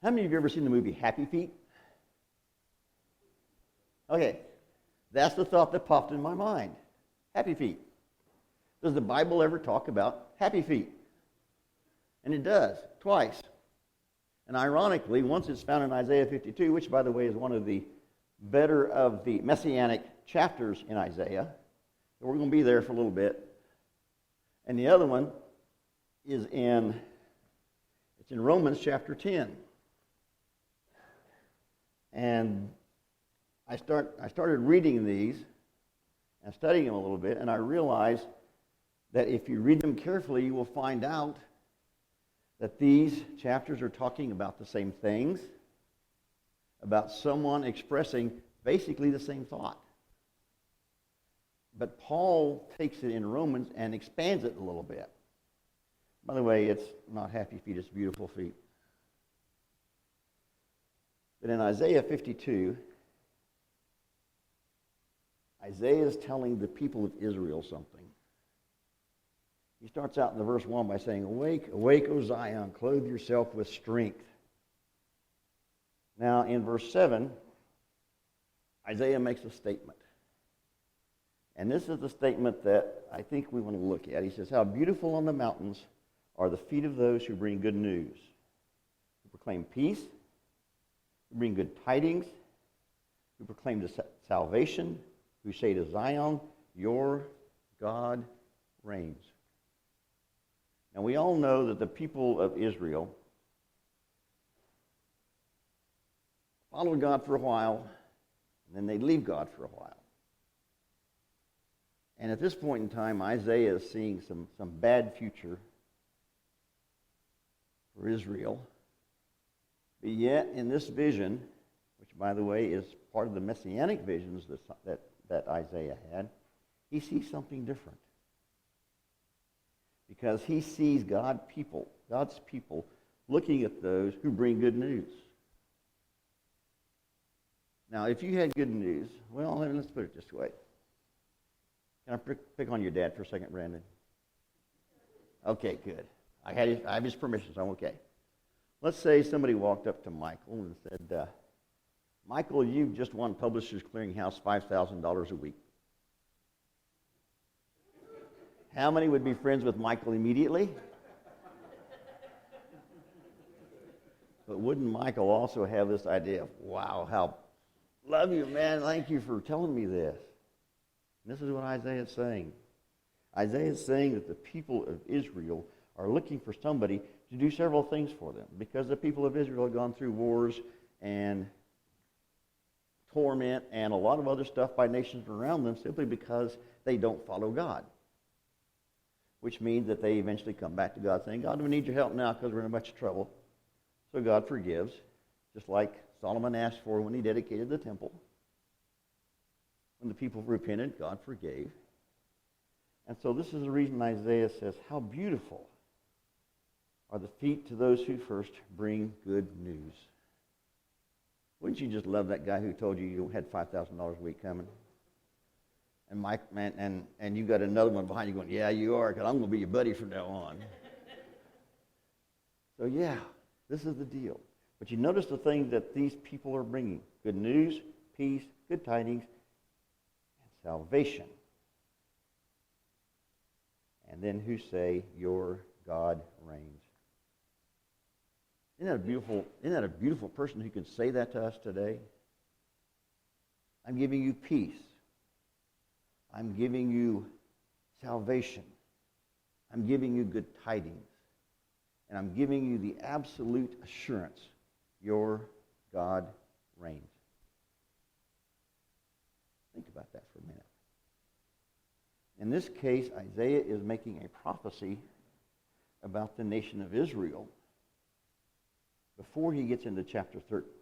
How many of you have ever seen the movie Happy Feet? Okay, that's the thought that popped in my mind. Happy feet. Does the Bible ever talk about happy feet? And it does, twice. And ironically, once it's found in Isaiah 52, which, by the way, is one of the better of the messianic chapters in Isaiah. So we're going to be there for a little bit. And the other one is in Romans chapter 10. And I started reading these and studying them a little bit, and I realized that if you read them carefully, you will find out that these chapters are talking about the same things, about someone expressing basically the same thought. But Paul takes it in Romans and expands it a little bit. By the way, it's not happy feet, it's beautiful feet. But in Isaiah 52, Isaiah is telling the people of Israel something. He starts out in the verse 1 by saying, "Awake, awake, O Zion, clothe yourself with strength." Now, in verse 7, Isaiah makes a statement. And this is the statement that I think we want to look at. He says, "How beautiful on the mountains are the feet of those who bring good news, who proclaim peace, who bring good tidings, who proclaim salvation, who say to Zion, your God reigns." And we all know that the people of Israel followed God for a while, and then they'd leave God for a while. And at this point in time, Isaiah is seeing some bad future for Israel. But yet, in this vision, which, by the way, is part of the messianic visions that Isaiah had, he sees something different. Because he sees God's people looking at those who bring good news. Now, if you had good news, well, let's put it this way. Can I pick on your dad for a second, Brandon? Okay, good. I have his permission, so I'm okay. Let's say somebody walked up to Michael and said, "Michael, you've just won Publishers Clearinghouse $5,000 a week." How many would be friends with Michael immediately? But wouldn't Michael also have this idea of, "Wow, how love you, man. Thank you for telling me this." And this is what Isaiah is saying. Isaiah is saying that the people of Israel are looking for somebody to do several things for them, because the people of Israel have gone through wars and torment and a lot of other stuff by nations around them simply because they don't follow God. Which means that they eventually come back to God saying, "God, we need your help now because we're in a bunch of trouble." So God forgives, just like Solomon asked for when he dedicated the temple. When the people repented, God forgave. And so this is the reason Isaiah says, "How beautiful are the feet to those who first bring good news." Wouldn't you just love that guy who told you you had $5,000 a week coming? And Mike, man, and you got another one behind you going, "Yeah, you are, because I'm going to be your buddy from now on." So yeah, this is the deal. But you notice the thing that these people are bringing: good news, peace, good tidings, and salvation. And then who say, "Your God reigns." Isn't that a beautiful person who can say that to us today? I'm giving you peace. I'm giving you salvation. I'm giving you good tidings. And I'm giving you the absolute assurance, your God reigns. Think about that for a minute. In this case, Isaiah is making a prophecy about the nation of Israel before he gets into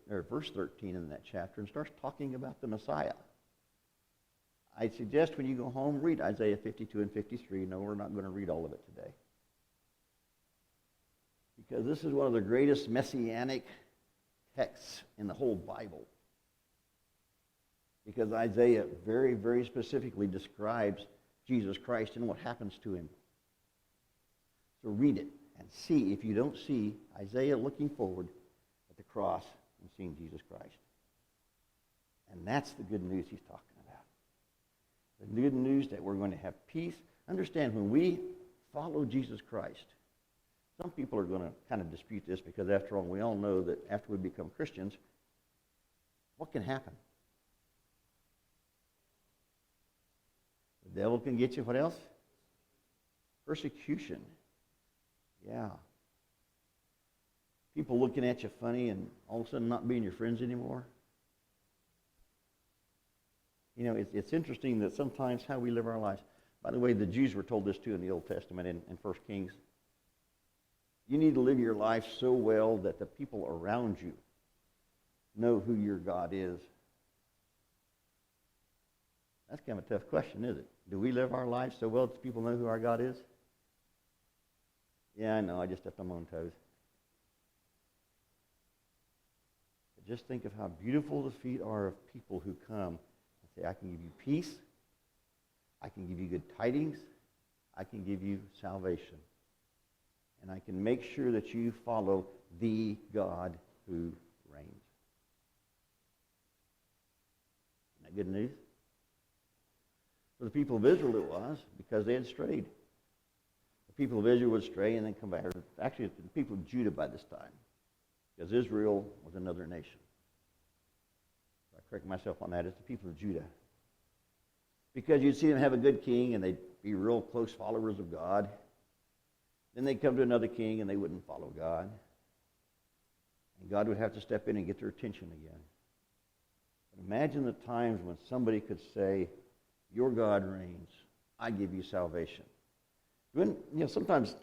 verse 13 in that chapter and starts talking about the Messiah. I suggest when you go home, read Isaiah 52 and 53. No, we're not going to read all of it today. Because this is one of the greatest messianic texts in the whole Bible. Because Isaiah very, very specifically describes Jesus Christ and what happens to him. So read it and see, if you don't see Isaiah looking forward, that the cross and seeing Jesus Christ. And that's the good news he's talking about. The good news that we're going to have peace. Understand, when we follow Jesus Christ, some people are going to kind of dispute this because, after all, we all know that after we become Christians, what can happen? The devil can get you. What else? Persecution. Yeah. People looking at you funny and all of a sudden not being your friends anymore. You know, it's interesting that sometimes how we live our lives. By the way, the Jews were told this too in the Old Testament in 1 Kings. You need to live your life so well that the people around you know who your God is. That's kind of a tough question, isn't it? Do we live our lives so well that people know who our God is? Yeah, I know. I just stepped on my own toes. But just think of how beautiful the feet are of people who come and say, I can give you peace. I can give you good tidings. I can give you salvation. And I can make sure that you follow the God who reigns. Isn't that good news? For the people of Israel it was, because they had strayed. The people of Israel would stray and then come back. Actually, it's the people of Judah by this time, because Israel was another nation. I correct myself on that. It's the people of Judah. Because you'd see them have a good king, and they'd be real close followers of God. Then they'd come to another king, and they wouldn't follow God. And God would have to step in and get their attention again. But imagine the times when somebody could say, your God reigns. I give you salvation. When, sometimes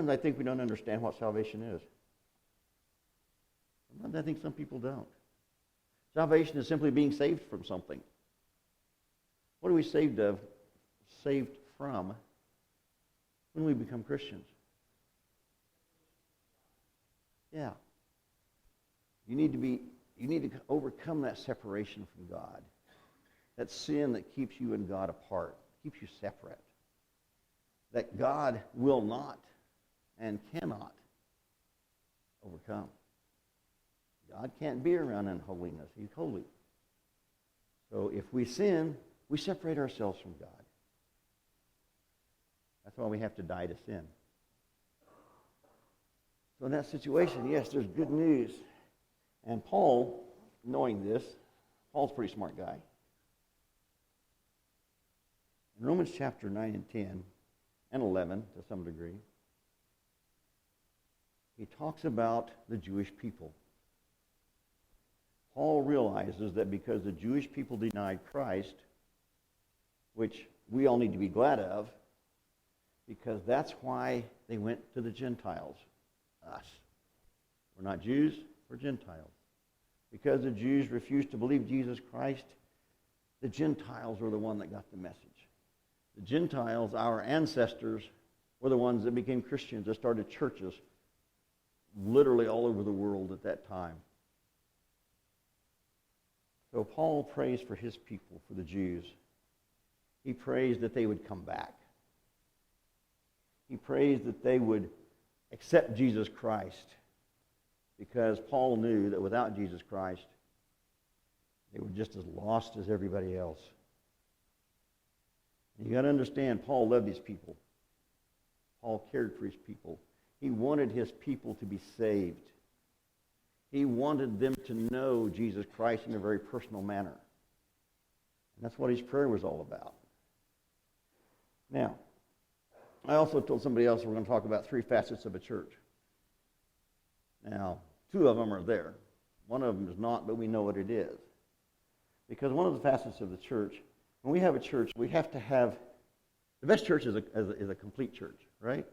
I think we don't understand what salvation is. Sometimes I think some people don't. Salvation is simply being saved from something. What are we saved of? Saved from when we become Christians. Yeah. You need to overcome that separation from God. That sin that keeps you and God apart, keeps you separate. That God will not and cannot overcome. God can't be around unholiness. He's holy. So if we sin, we separate ourselves from God. That's why we have to die to sin. So in that situation, yes, there's good news. And Paul, knowing this, Paul's a pretty smart guy. In Romans chapter 9 and 10 and 11, to some degree, he talks about the Jewish people. Paul realizes that because the Jewish people denied Christ, which we all need to be glad of, because that's why they went to the Gentiles, us. We're not Jews, we're Gentiles. Because the Jews refused to believe Jesus Christ, the Gentiles were the one that got the message. The Gentiles, our ancestors, were the ones that became Christians, that started churches literally all over the world at that time. So Paul prays for his people, for the Jews. He prays that they would come back. He prays that they would accept Jesus Christ, because Paul knew that without Jesus Christ, they were just as lost as everybody else. And you got to understand, Paul loved his people. Paul cared for his people. He wanted his people to be saved. He wanted them to know Jesus Christ in a very personal manner. And that's what his prayer was all about. Now, I also told somebody else we're going to talk about 3 facets of a church. Now, 2 of them are there. One of them is not, but we know what it is. Because one of the facets of the church, when we have a church, we have to have, the best church is a complete church, right?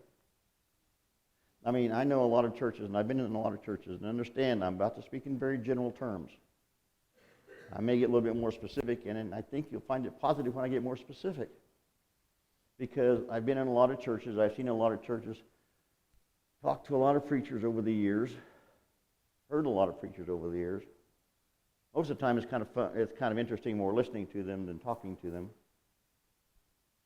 I mean, I know a lot of churches, and I've been in a lot of churches, and understand I'm about to speak in very general terms. I may get a little bit more specific, and I think you'll find it positive when I get more specific. Because I've been in a lot of churches, I've seen a lot of churches, talked to a lot of preachers over the years, heard a lot of preachers over the years. Most of the time it's kind of fun, it's kind of interesting more listening to them than talking to them,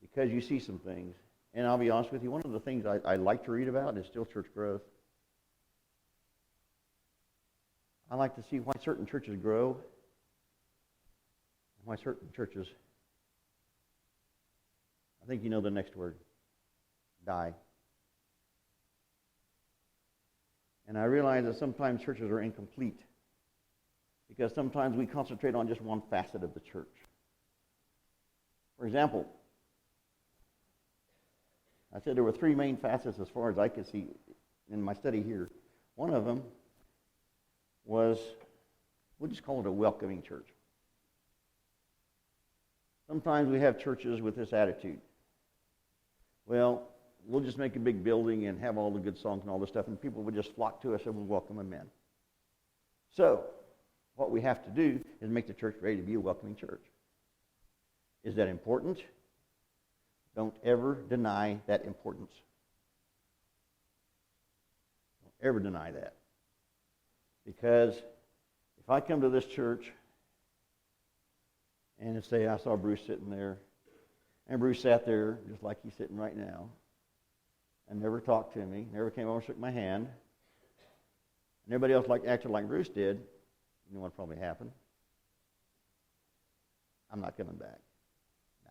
because you see some things. And I'll be honest with you, one of the things I like to read about is still church growth. I like to see why certain churches grow and why certain churches, I think you know the next word, die. And I realize that sometimes churches are incomplete because sometimes we concentrate on just one facet of the church. For example, I said there were three main facets as far as I could see in my study here. One of them was, we'll just call it a welcoming church. Sometimes we have churches with this attitude. Well, we'll just make a big building and have all the good songs and all this stuff, and people would just flock to us and we'll welcome them in. So, what we have to do is make the church ready to be a welcoming church. Is that important? Don't ever deny that importance. Don't ever deny that. Because if I come to this church and say I saw Bruce sitting there, and Bruce sat there just like he's sitting right now, and never talked to me, never came over and shook my hand, and everybody else acted like Bruce did, you know what probably happened? I'm not coming back. No.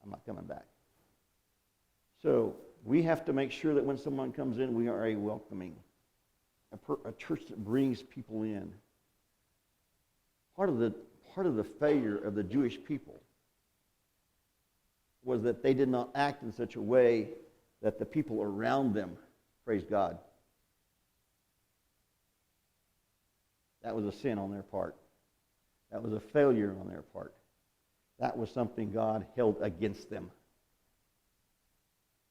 I'm not coming back. So we have to make sure that when someone comes in, we are a welcoming, a church that brings people in. Part of the failure of the Jewish people was that they did not act in such a way that the people around them praised God. That was a sin on their part. That was a failure on their part. That was something God held against them.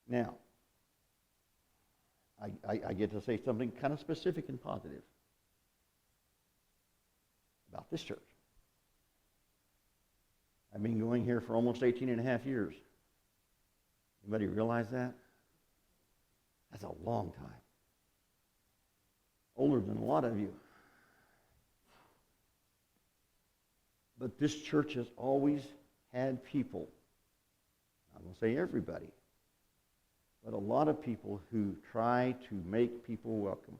Now, I get to say something kind of specific and positive about this church. I've been going here for almost 18 and a half years. Anybody realize that? That's a long time. Older than a lot of you. But this church has always had people, I'm going to say everybody, but a lot of people who try to make people welcome.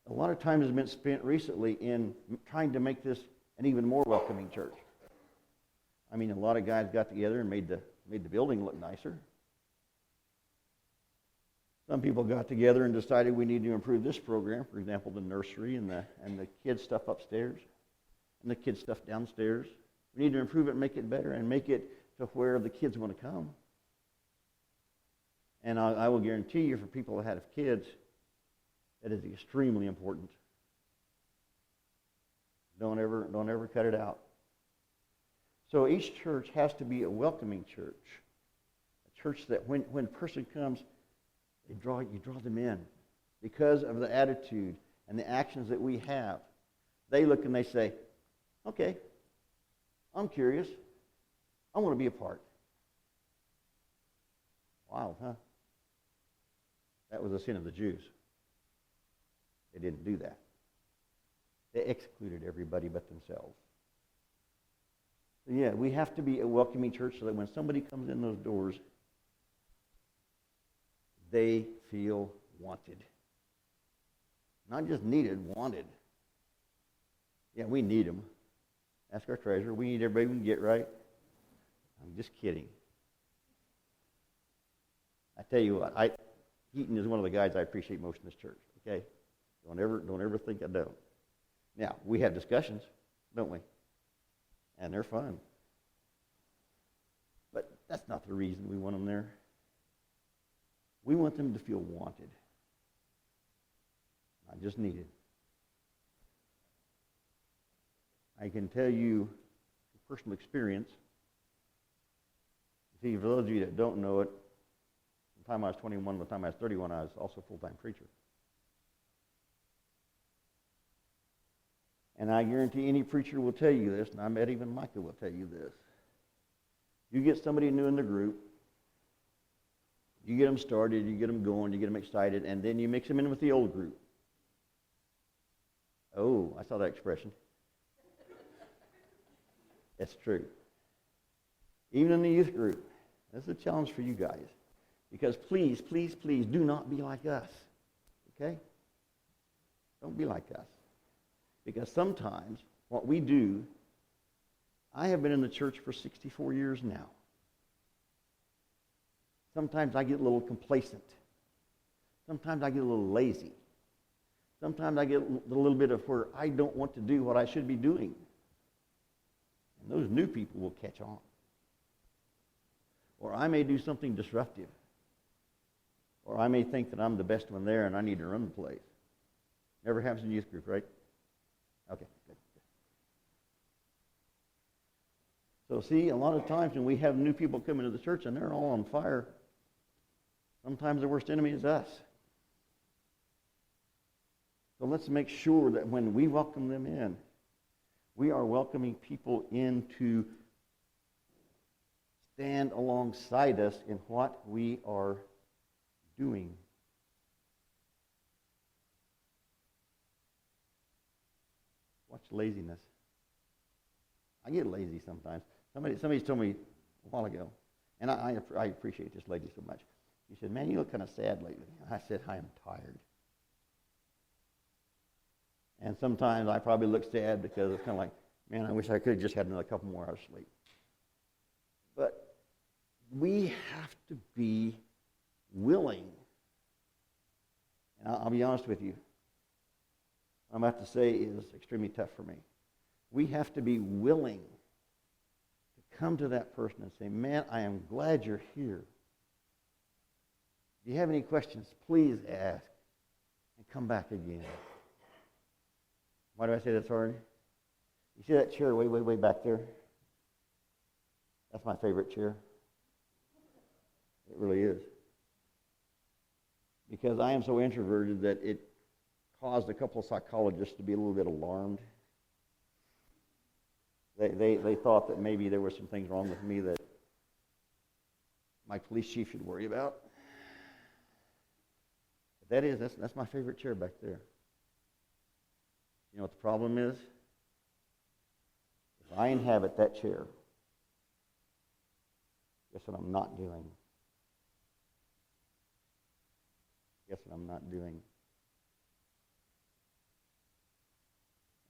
A lot of time has been spent recently in trying to make this an even more welcoming church. I mean, a lot of guys got together and made the building look nicer. Some people got together and decided we need to improve this program. For example, the nursery and the kids' stuff upstairs and the kids' stuff downstairs. We need to improve it and make it better and make it to where the kids want to come. And I will guarantee you, for people that have kids, that is extremely important. Don't ever cut it out. So each church has to be a welcoming church. A church that when a person comes, you draw them in. Because of the attitude and the actions that we have, they look and they say, okay, I'm curious. I want to be a part. Wild, huh? That was a sin of the Jews. They didn't do that. They excluded everybody but themselves. So yeah, we have to be a welcoming church so that when somebody comes in those doors, they feel wanted. Not just needed, wanted. Yeah, we need them. Ask our treasurer. We need everybody we can get, right? I'm just kidding. I tell you what, Heaton is one of the guys I appreciate most in this church, okay? Don't ever think I don't. Now, we have discussions, don't we? And they're fun. But that's not the reason we want them there. We want them to feel wanted, not just needed. I can tell you from personal experience. See, for those of you that don't know it, from the time I was 21 to the time I was 31, I was also a full-time preacher. And I guarantee any preacher will tell you this, and I bet even Micah will tell you this. You get somebody new in the group, you get them started, you get them going, you get them excited, and then you mix them in with the old group. Oh, I saw that expression. That's true. Even in the youth group, that's a challenge for you guys. Because please, please, please do not be like us. Okay? Don't be like us. Because sometimes what we do, I have been in the church for 64 years now. Sometimes I get a little complacent. Sometimes I get a little lazy. Sometimes I get a little bit of where I don't want to do what I should be doing. And those new people will catch on. Or I may do something disruptive. Or I may think that I'm the best one there and I need to run the place. Never happens in youth group, right? Okay, good. So see, a lot of times when we have new people come into the church and they're all on fire, sometimes the worst enemy is us. So let's make sure that when we welcome them in, we are welcoming people in to stand alongside us in what we are doing. Watch laziness. I get lazy sometimes. Somebody's told me a while ago, and I appreciate this lady so much. She said, "Man, you look kind of sad lately." I said, "I am tired." And sometimes I probably look sad because it's kind of like, man, I wish I could have just had another couple more hours sleep. But we have to be willing. And I'll be honest with you. What I'm about to say is extremely tough for me. We have to be willing to come to that person and say, "Man, I am glad you're here. If you have any questions, please ask and come back again." Why do I say that, sorry? You see that chair way back there? That's my favorite chair. It really is. Because I am so introverted that it caused a couple of psychologists to be a little bit alarmed. They thought that maybe there were some things wrong with me that my police chief should worry about. But that's my favorite chair back there. You know what the problem is? If I inhabit that chair, guess what I'm not doing? Guess what I'm not doing?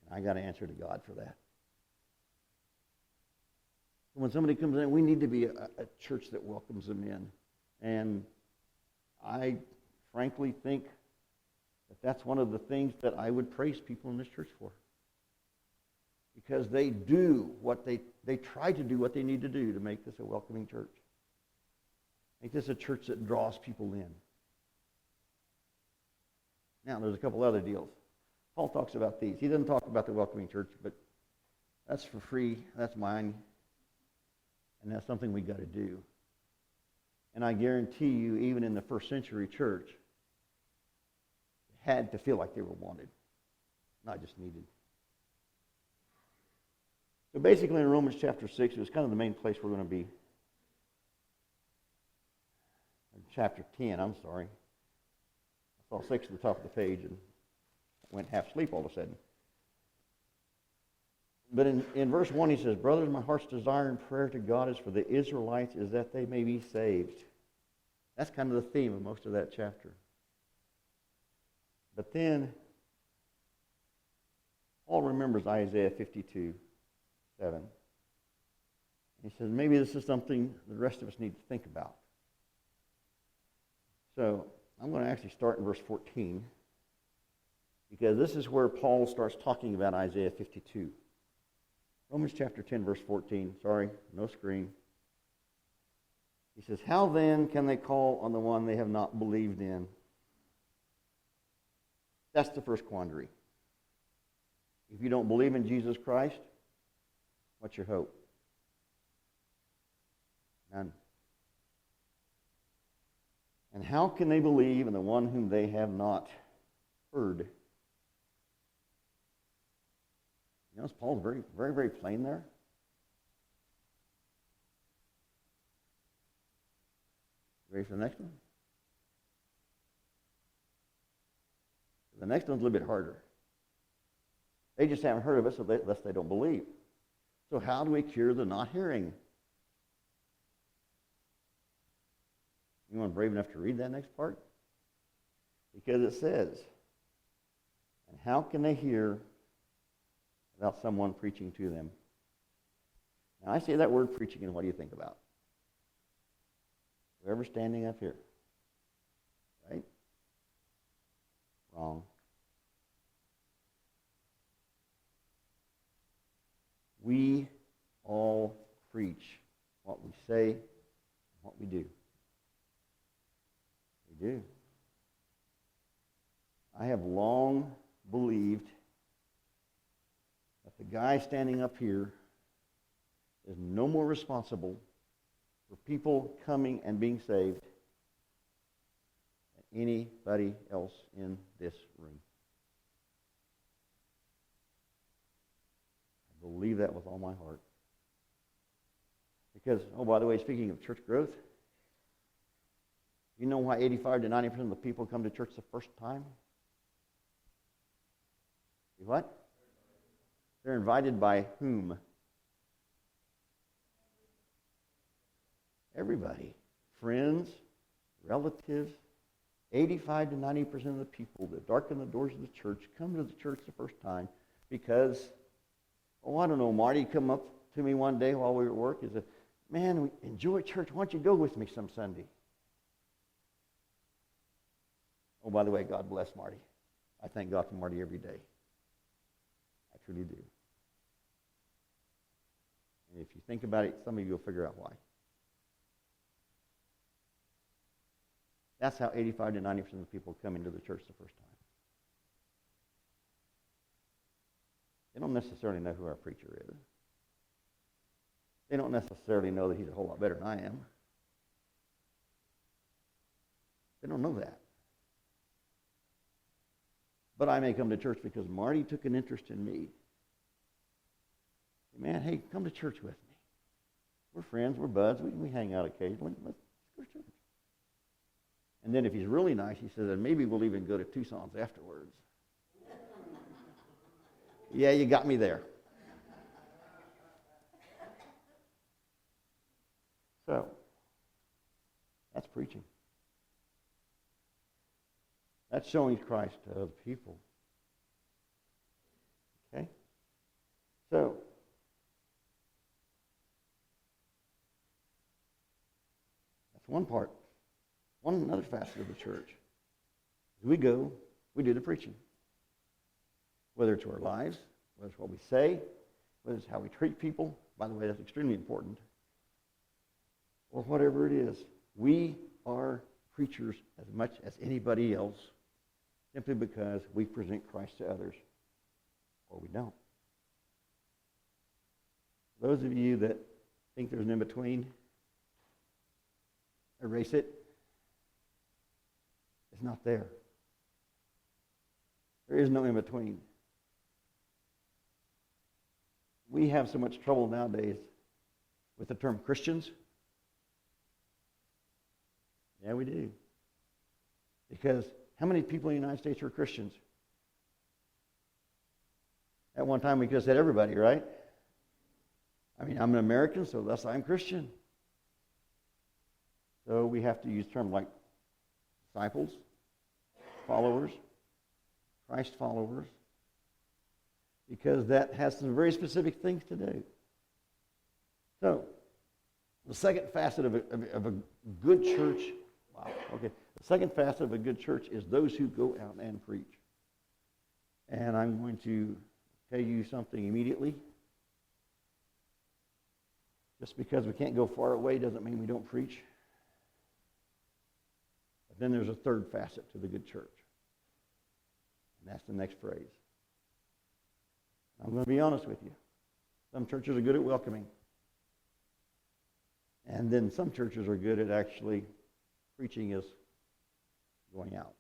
And I got to answer to God for that. When somebody comes in, we need to be a church that welcomes them in. And I frankly think that's one of the things that I would praise people in this church for. Because they do what they try to do what they need to do to make this a welcoming church. Make this a church that draws people in. Now, there's a couple other deals. Paul talks about these. He doesn't talk about the welcoming church, but that's for free. That's mine. And that's something we got to do. And I guarantee you, even in the first century church, had to feel like they were wanted, not just needed. So basically in Romans chapter 6, it was kind of the main place we're going to be. In chapter 10, I'm sorry. I saw 6 at the top of the page and went half asleep all of a sudden. But in verse 1 he says, "Brothers, my heart's desire and prayer to God is for the Israelites is that they may be saved." That's kind of the theme of most of that chapter. But then, Paul remembers Isaiah 52:7. He says, maybe this is something the rest of us need to think about. So, I'm going to actually start in verse 14, because this is where Paul starts talking about Isaiah 52. Romans chapter 10, verse 14. Sorry, no screen. He says, "How then can they call on the one they have not believed in?" That's the first quandary. If you don't believe in Jesus Christ, what's your hope? None. And how can they believe in the one whom they have not heard? You notice Paul's very plain there. Ready for the next one? The next one's a little bit harder. They just haven't heard of it, so thus they don't believe. So how do we cure the not hearing? Anyone brave enough to read that next part? Because it says, "And how can they hear without someone preaching to them? Now, I say that word preaching, and what do you think about? Whoever's standing up here. Right? Wrong. We all preach what we say and what we do. We do. I have long believed that the guy standing up here is no more responsible for people coming and being saved than anybody else in this room. I believe that with all my heart. Because, oh, by the way, speaking of church growth, you know why 85 to 90% of the people come to church the first time? What? They're invited by whom? Everybody. Friends, relatives. 85 to 90% of the people that darken the doors of the church come to the church the first time because, oh, I don't know, Marty come up to me one day while we were at work. He said, man, we enjoy church. Why don't you go with me some Sunday? Oh, by the way, God bless Marty. I thank God for Marty every day. I truly do. And if you think about it, some of you will figure out why. That's how 85 to 90% of the people come into the church the first time. They don't necessarily know who our preacher is. They don't necessarily know that he's a whole lot better than I am. They don't know that. But I may come to church because Marty took an interest in me. Man, hey, come to church with me. We're friends, we're buds, we hang out occasionally. Let's go to church. And then if he's really nice, he says, and maybe we'll even go to Tucson's afterwards. Yeah, you got me there. So, that's preaching. That's showing Christ to other people. Okay? So, that's one part. Another facet of the church. We go, we do the preaching. Whether it's our lives, whether it's what we say, whether it's how we treat people. By the way, that's extremely important. Or whatever it is. We are preachers as much as anybody else, simply because we present Christ to others, or we don't. Those of you that think there's an in-between, erase it. It's not there. There is no in-between. We have so much trouble nowadays with the term Christians. Yeah, we do. Because how many people in the United States are Christians? At one time we could have said everybody, right? I mean, I'm an American, so thus I'm Christian. So we have to use terms like disciples, followers, Christ followers, because that has some very specific things to do. So, the second facet of a good church, the second facet of a good church is those who go out and preach. And I'm going to tell you something immediately. Just because we can't go far away doesn't mean we don't preach. But then there's a third facet to the good church. And that's the next phrase. I'm going to be honest with you. Some churches are good at welcoming. And then some churches are good at actually preaching as going out.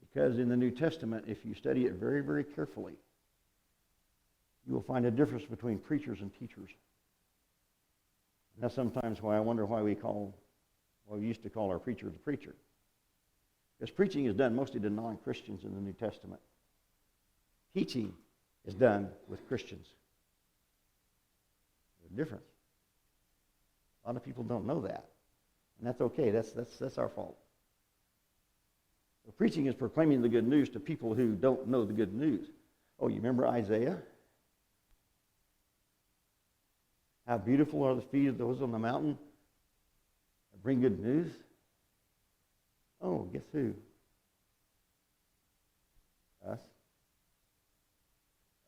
Because in the New Testament, if you study it very, very carefully, you will find a difference between preachers and teachers. And that's sometimes why I wonder why we used to call our preachers a preacher. Because preaching is done mostly to non-Christians in the New Testament. Teaching is done with Christians. There's a difference. A lot of people don't know that. And that's okay. That's our fault. So preaching is proclaiming the good news to people who don't know the good news. Oh, you remember Isaiah? How beautiful are the feet of those on the mountain that bring good news? Oh, guess who? Us.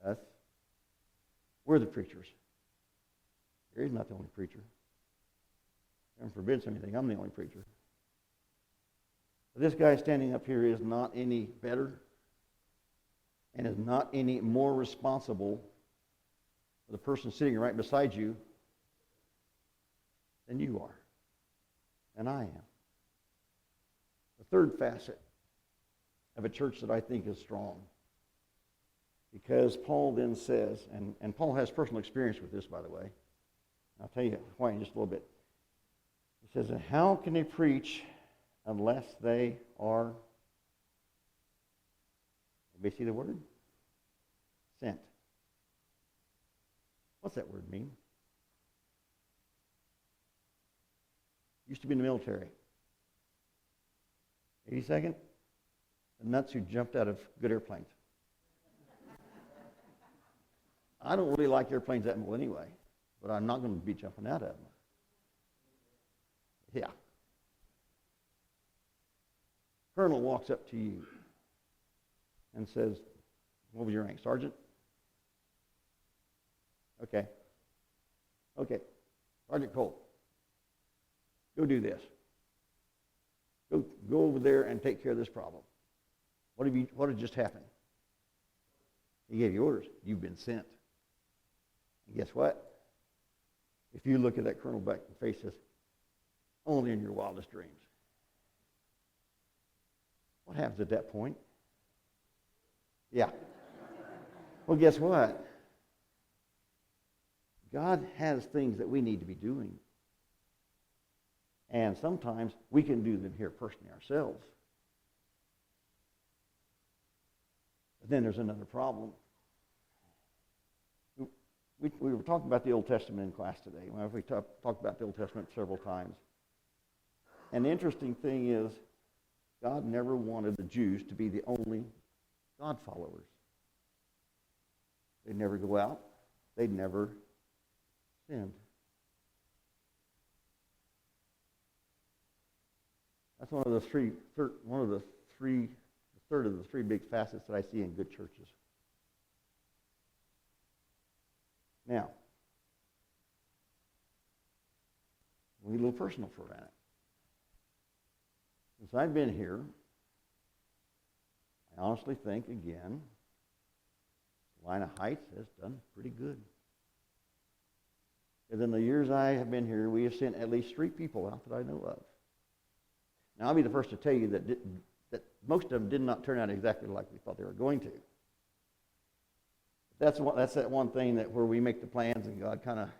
Us. We're the preachers. Gary's not the only preacher. Heaven forbids anything. I'm the only preacher. But this guy standing up here is not any better and is not any more responsible for the person sitting right beside you than you are, and I am. The third facet of a church that I think is strong, because Paul then says, and Paul has personal experience with this, by the way. I'll tell you why in just a little bit. He says, and how can they preach unless they are, anybody see the word? Sent. What's that word mean? Used to be in the military. 82nd? The nuts who jumped out of good airplanes. I don't really like airplanes that well anyway, but I'm not going to be jumping out of them. Yeah. Colonel walks up to you and says, what was your rank? Sergeant? Okay. Okay. Sergeant Cole, go do this. Go over there and take care of this problem. What had just happened? He gave you orders. You've been sent. And guess what? If you look at that colonel back in the face, says, only in your wildest dreams. What happens at that point? Yeah. Well, guess what? God has things that we need to be doing. And sometimes we can do them here personally ourselves. But then there's another problem. We were talking about the Old Testament in class today. We talked about the Old Testament several times. And the interesting thing is, God never wanted the Jews to be the only God followers. They'd never go out. They'd never sin. That's one of the third of the three big facets that I see in good churches. Now, we get a little personal for a minute. Since I've been here, I honestly think, again, Salina Heights has done pretty good. Because in the years I have been here, we have sent at least 3 people out that I know of. Now, I'll be the first to tell you that most of them did not turn out exactly like we thought they were going to. That's that one thing that where we make the plans and God kind of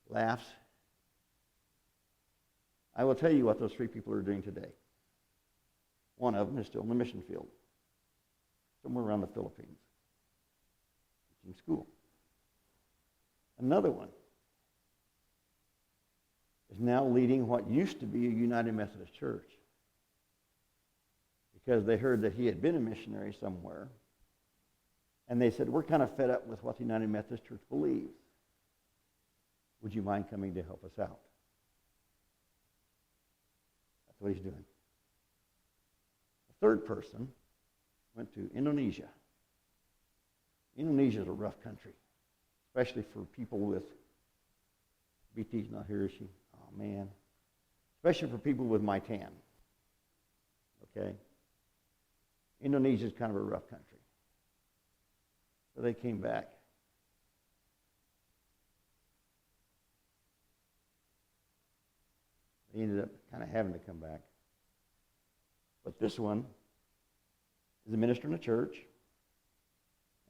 laughs. I will tell you what those 3 people are doing today. One of them is still in the mission field, somewhere around the Philippines, teaching school. Another one is now leading what used to be a United Methodist Church, because they heard that he had been a missionary somewhere, and they said, we're kind of fed up with what the United Methodist Church believes. Would you mind coming to help us out? That's what he's doing. The third person went to Indonesia. Indonesia is a rough country, especially for people with, BT's not here, is she? Oh, man. Especially for people with my tan. Okay? Indonesia is kind of a rough country. So they came back. They ended up kind of having to come back. But this one is a minister in a church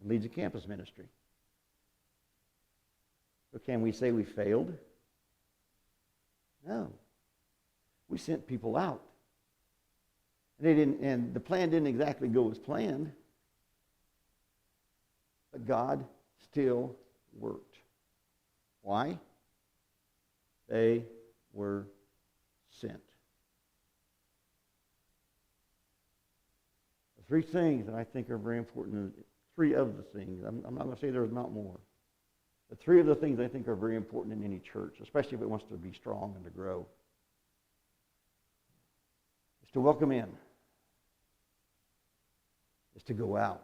and leads a campus ministry. So can we say we failed? No. We sent people out. And the plan didn't exactly go as planned. But God still worked. Why? They were sent. Three things that I think are very important. Three of the things. I'm not going to say there's not more. But three of the things I think are very important in any church, especially if it wants to be strong and to grow, is to welcome in, is to go out,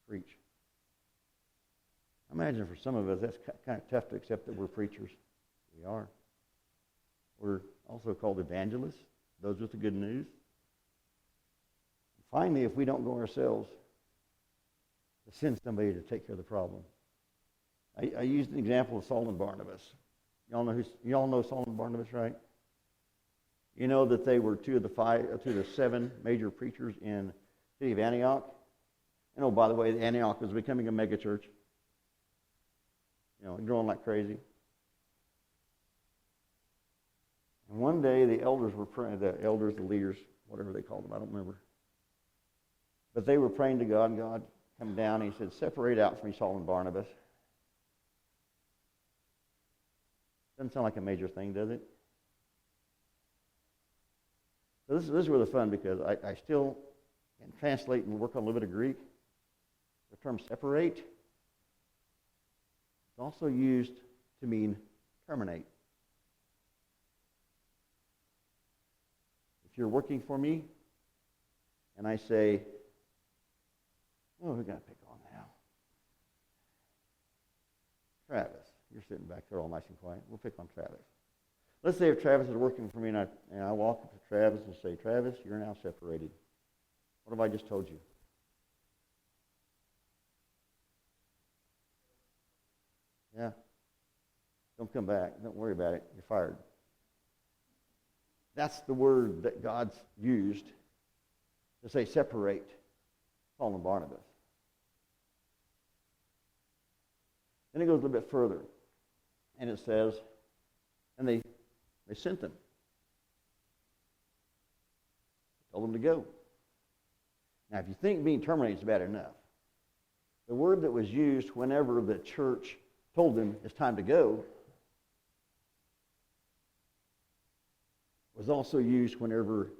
preach. I imagine for some of us that's kind of tough to accept that we're preachers. We are. We're also called evangelists, those with the good news. Finally, if we don't go ourselves, to send somebody to take care of the problem. I used an example of Saul and Barnabas. Y'all know Saul and Barnabas, right? You know that they were two of the seven major preachers in the city of Antioch. And oh, by the way, Antioch was becoming a mega church. Growing like crazy. And one day the elders were praying, the leaders, whatever they called them, I don't remember. But they were praying to God, and God come down, and he said, separate out from me Saul and Barnabas. Doesn't sound like a major thing, does it? So this is where the fun, because I still can translate and work on a little bit of Greek. The term separate is also used to mean terminate. If you're working for me, and I say, oh, we're going to pick on now. Travis. You're sitting back there all nice and quiet. We'll pick on Travis. Let's say if Travis is working for me and I walk up to Travis and say, Travis, you're now separated. What have I just told you? Yeah. Don't come back. Don't worry about it. You're fired. That's the word that God's used to say separate Paul and Barnabas. Then it goes a little bit further. And it says, and they sent them. Told them to go. Now, if you think being terminated is bad enough, the word that was used whenever the church told them it's time to go was also used whenever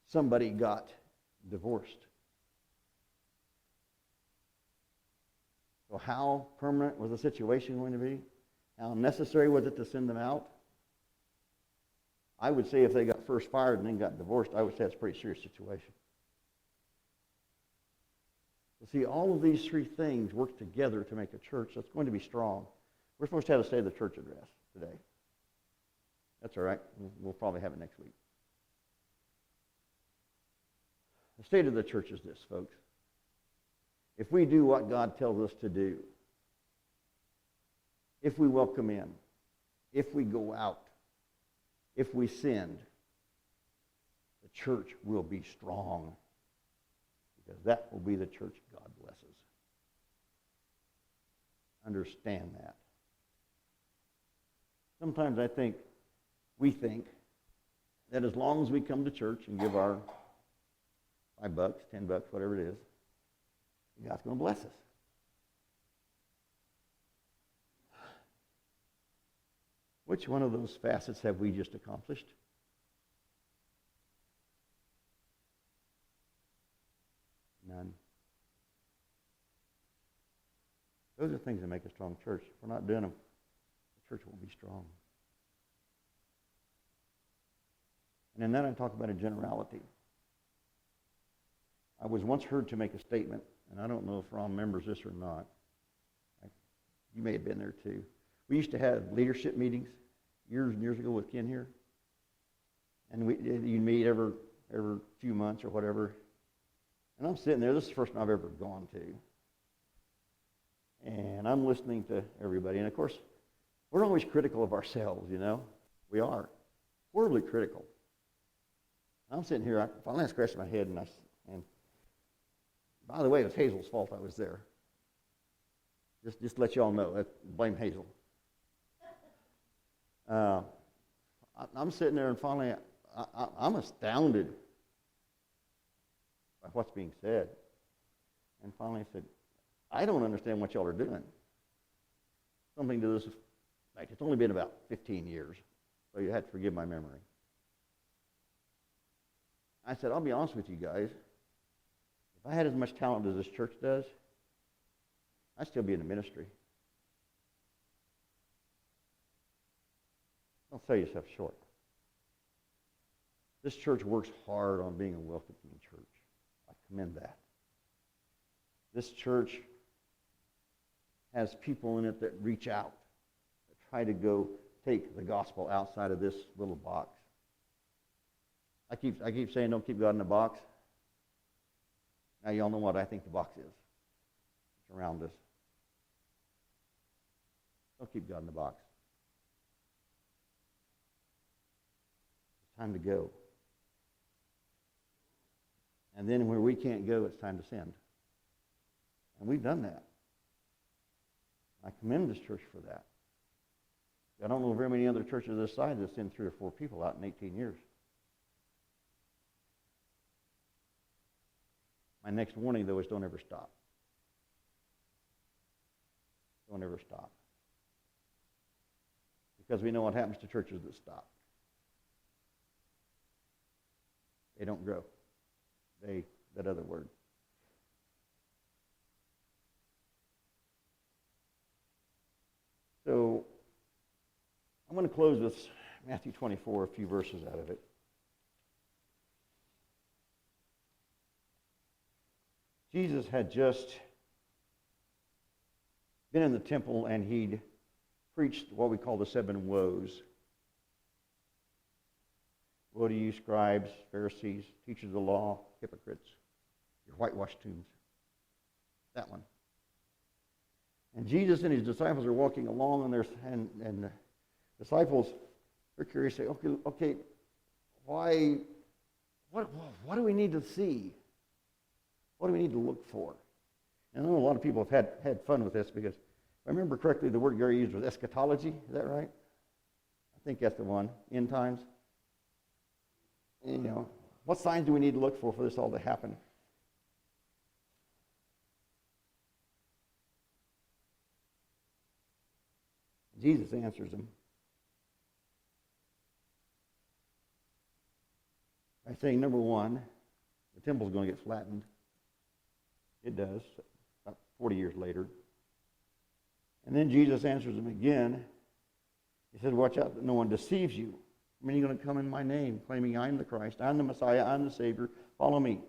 somebody got divorced. So how permanent was the situation going to be? How necessary was it to send them out? I would say if they got first fired and then got divorced, I would say that's a pretty serious situation. So see, all of these three things work together to make a church that's going to be strong. We're supposed to have a State of the Church address today. That's all right. We'll probably have it next week. The state of the church is this, folks. If we do what God tells us to do, if we welcome in, if we go out, if we send, the church will be strong, because that will be the church God blesses. Understand that. Sometimes we think that as long as we come to church and give our $5, $10, whatever it is, God's going to bless us. Which one of those facets have we just accomplished? None. Those are things that make a strong church. If we're not doing them, the church won't be strong. And in that I talk about a generality. I was once heard to make a statement, and I don't know if Ron remembers this or not. You may have been there too. We used to have leadership meetings years and years ago with Ken here. And you'd meet every few months or whatever. And I'm sitting there. This is the first one I've ever gone to. And I'm listening to everybody. And, of course, we're always critical of ourselves, you know. We are. Horribly critical. I'm sitting here. I finally scratched my head. And by the way, it was Hazel's fault I was there. Just to let you all know. Blame Hazel. I'm sitting there, and finally, I'm astounded by what's being said. And finally I said, I don't understand what y'all are doing. Something to this effect. It's only been about 15 years, so you had to forgive my memory. I said, I'll be honest with you guys. If I had as much talent as this church does, I'd still be in the ministry. Don't sell yourself short. This church works hard on being a welcoming church. I commend that. This church has people in it that reach out, that try to go take the gospel outside of this little box. I keep saying don't keep God in the box. Now you all know what I think the box is. It's around us. Don't keep God in the box. It's time to go. And then where we can't go, it's time to send. And we've done that. I commend this church for that. I don't know very many other churches this size that send 3 or 4 people out in 18 years. My next warning, though, is don't ever stop. Don't ever stop. Because we know what happens to churches that stop. They don't grow. That other word. So, I'm going to close with Matthew 24, a few verses out of it. Jesus had just been in the temple and he'd preached what we call the 7 woes. Woe to you, scribes, Pharisees, teachers of the law, hypocrites, your whitewashed tombs. That one. And Jesus and his disciples are walking along, and the disciples are curious, say, okay, why? What do we need to see? What do we need to look for? And I know a lot of people have had fun with this because, if I remember correctly, the word Gary used was eschatology. Is that right? I think that's the one. End times. You know, what signs do we need to look for this all to happen? Jesus answers them by saying, number one, the temple's going to get flattened. It does, about 40 years later. And then Jesus answers them again. He said, watch out that no one deceives you. I mean, you're going to come in my name, claiming I'm the Christ, I'm the Messiah, I'm the Savior. Follow me.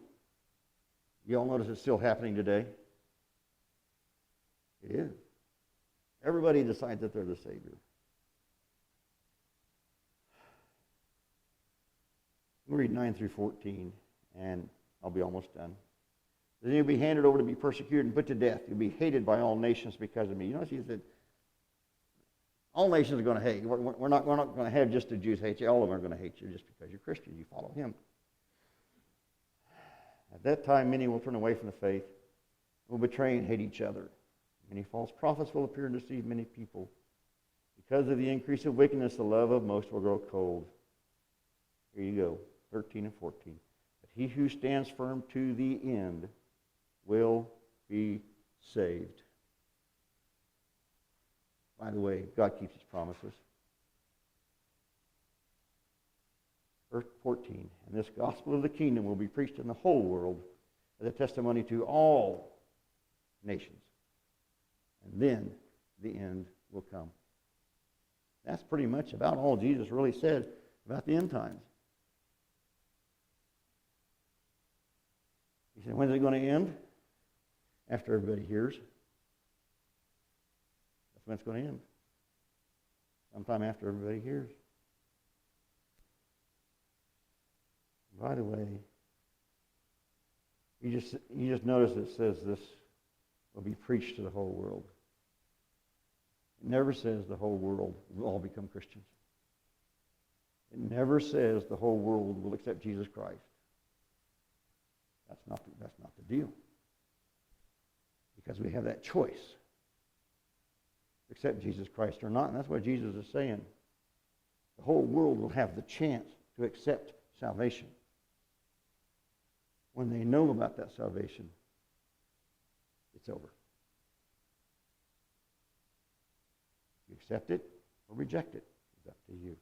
You all notice it's still happening today? It is. Everybody decides that they're the Savior. We'll read 9 through 14, and I'll be almost done. Then you'll be handed over to be persecuted and put to death. You'll be hated by all nations because of me. You notice he said, all nations are going to hate you. We're not going to have just the Jews hate you. All of them are going to hate you just because you're Christian. You follow him. At that time, many will turn away from the faith, will betray and hate each other. Many false prophets will appear and deceive many people. Because of the increase of wickedness, the love of most will grow cold. Here you go, 13 and 14. But he who stands firm to the end will be saved. By the way, God keeps his promises. Verse 14, and this gospel of the kingdom will be preached in the whole world as a testimony to all nations. And then the end will come. That's pretty much about all Jesus really said about the end times. He said, when's it going to end? After everybody hears. That's when it's going to end. Sometime after everybody hears. By the way, you just notice it says this will be preached to the whole world. It never says the whole world will all become Christians. It never says the whole world will accept Jesus Christ. That's not the deal. Because we have that choice to accept Jesus Christ or not. And that's what Jesus is saying. The whole world will have the chance to accept salvation. When they know about that salvation, it's over. You accept it or reject it. It's up to you.